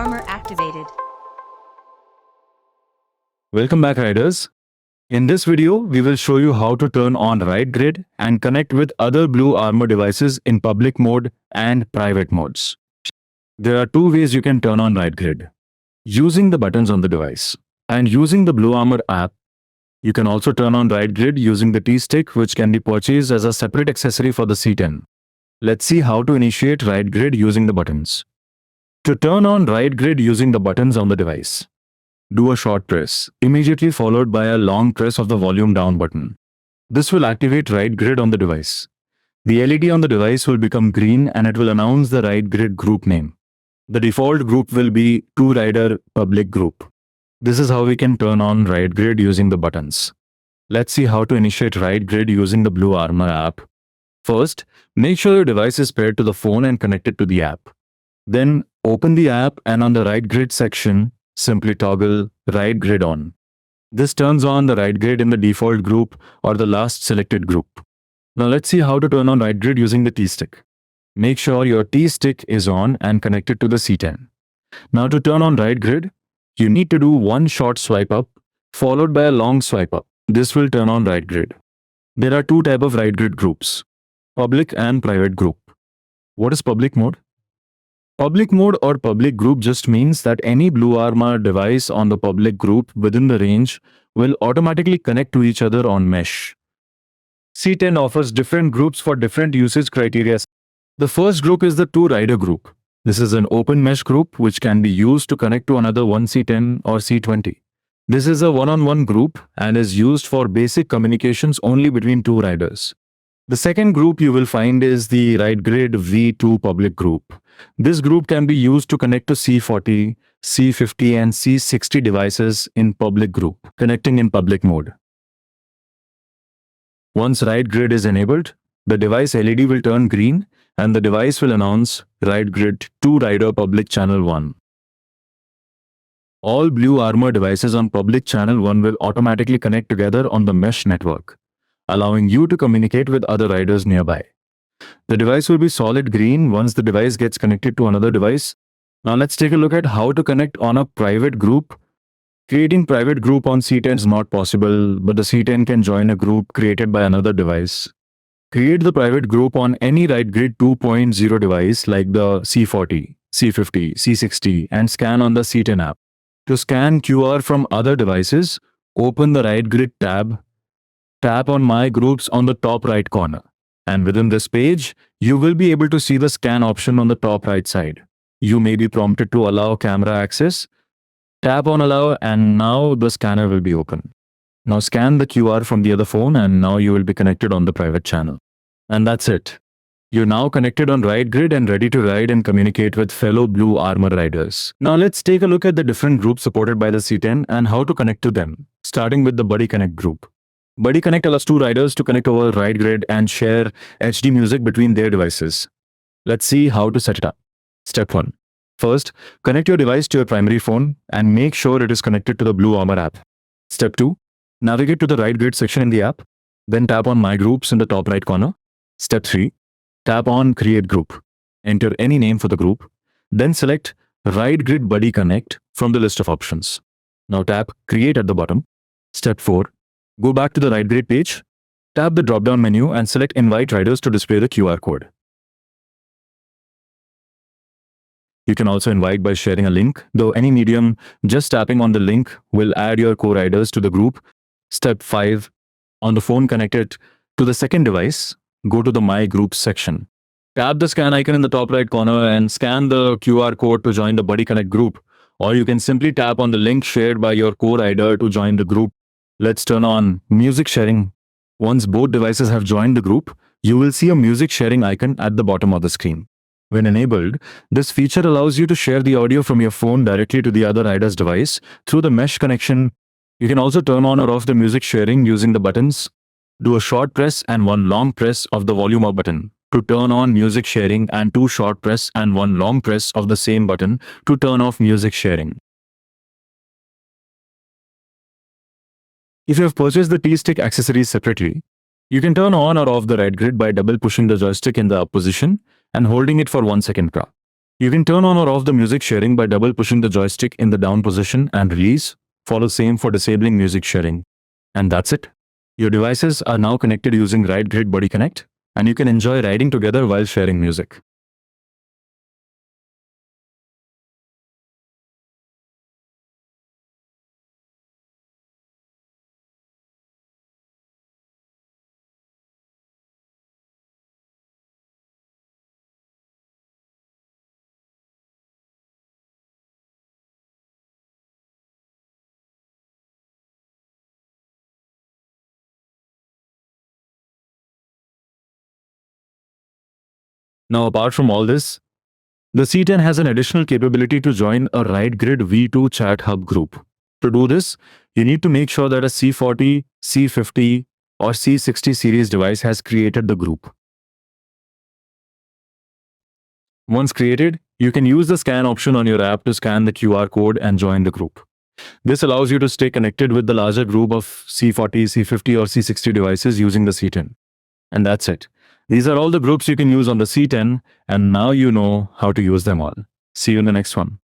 BluArmor activated. Welcome back, riders. In this video, we will show you how to turn on RIDEGRID and connect with other BluArmor devices in public mode and private modes. There are two ways you can turn on RIDEGRID: using the buttons on the device and using the BluArmor app. You can also turn on RIDEGRID using the T-stick, which can be purchased as a separate accessory for the C10. Let's see how to initiate RIDEGRID using the buttons. To turn on RIDEGRID using the buttons on the device, do a short press, immediately followed by a long press of the volume down button. This will activate RIDEGRID on the device. The LED on the device will become green and it will announce the RIDEGRID group name. The default group will be 2-rider public group. This is how we can turn on RIDEGRID using the buttons. Let's see how to initiate RIDEGRID using the BluArmor app. First, make sure your device is paired to the phone and connected to the app. Then, open the app and on the RIDEGRID section, simply toggle RIDEGRID on. This turns on the RIDEGRID in the default group or the last selected group. Now let's see how to turn on RIDEGRID using the T-stick. Make sure your T-stick is on and connected to the C10. Now to turn on RIDEGRID, you need to do one short swipe up followed by a long swipe up. This will turn on RIDEGRID. There are two types of RIDEGRID groups: public and private group. What is public mode? Public mode or public group just means that any BluArmor device on the public group within the range will automatically connect to each other on mesh. C10 offers different groups for different usage criteria. The first group is the 2-rider group. This is an open mesh group which can be used to connect to another one C10 or C20. This is a one-on-one group and is used for basic communications only between two riders. The second group you will find is the RIDEGRID V2 public group. This group can be used to connect to C40, C50 and C60 devices in public group, connecting in public mode. Once RIDEGRID is enabled, the device LED will turn green and the device will announce RIDEGRID 2-rider public channel 1. All BluArmor devices on public channel 1 will automatically connect together on the mesh network, allowing you to communicate with other riders nearby. The device will be solid green once the device gets connected to another device. Now let's take a look at how to connect on a private group. Creating private group on C10 is not possible, but the C10 can join a group created by another device. Create the private group on any RIDEGRID 2.0 device like the C40, C50, C60 and scan on the C10 app. To scan QR from other devices, open the RIDEGRID tab, tap on My Groups on the top right corner. And within this page, you will be able to see the scan option on the top right side. You may be prompted to allow camera access. Tap on Allow and now the scanner will be open. Now scan the QR from the other phone and now you will be connected on the private channel. And that's it. You're now connected on RIDEGRID and ready to ride and communicate with fellow BluArmor riders. Now let's take a look at the different groups supported by the C10 and how to connect to them, starting with the Buddy Connect group. Buddy Connect allows two riders to connect over RIDEGRID and share HD music between their devices. Let's see how to set it up. Step 1. First, connect your device to your primary phone and make sure it is connected to the BluArmor app. Step 2. Navigate to the RIDEGRID section in the app. Then tap on My Groups in the top right corner. Step 3. Tap on Create Group. Enter any name for the group. Then select RIDEGRID Buddy Connect from the list of options. Now tap Create at the bottom. Step 4. Go back to the RIDEGRID page. Tap the drop-down menu and select Invite Riders to display the QR code. You can also invite by sharing a link, though any medium, just tapping on the link will add your co-riders to the group. Step 5. On the phone connected to the second device, go to the My Groups section. Tap the scan icon in the top right corner and scan the QR code to join the Buddy Connect group. Or you can simply tap on the link shared by your co-rider to join the group. Let's turn on music sharing. Once both devices have joined the group, you will see a music sharing icon at the bottom of the screen. When enabled, this feature allows you to share the audio from your phone directly to the other rider's device through the mesh connection. You can also turn on or off the music sharing using the buttons. Do a short press and one long press of the volume up button to turn on music sharing and 2 short press and 1 long press of the same button to turn off music sharing. If you have purchased the T-stick accessories separately, you can turn on or off the RIDEGRID by double pushing the joystick in the up position and holding it for 1 second. You can turn on or off the music sharing by double pushing the joystick in the down position and release. Follow same for disabling music sharing. And that's it. Your devices are now connected using RIDEGRID Body Connect, and you can enjoy riding together while sharing music. Now, apart from all this, the C10 has an additional capability to join a RIDEGRID V2 chat hub group. To do this, you need to make sure that a C40, C50, or C60 series device has created the group. Once created, you can use the scan option on your app to scan the QR code and join the group. This allows you to stay connected with the larger group of C40, C50, or C60 devices using the C10. And that's it. These are all the groups you can use on the C10, and now you know how to use them all. See you in the next one.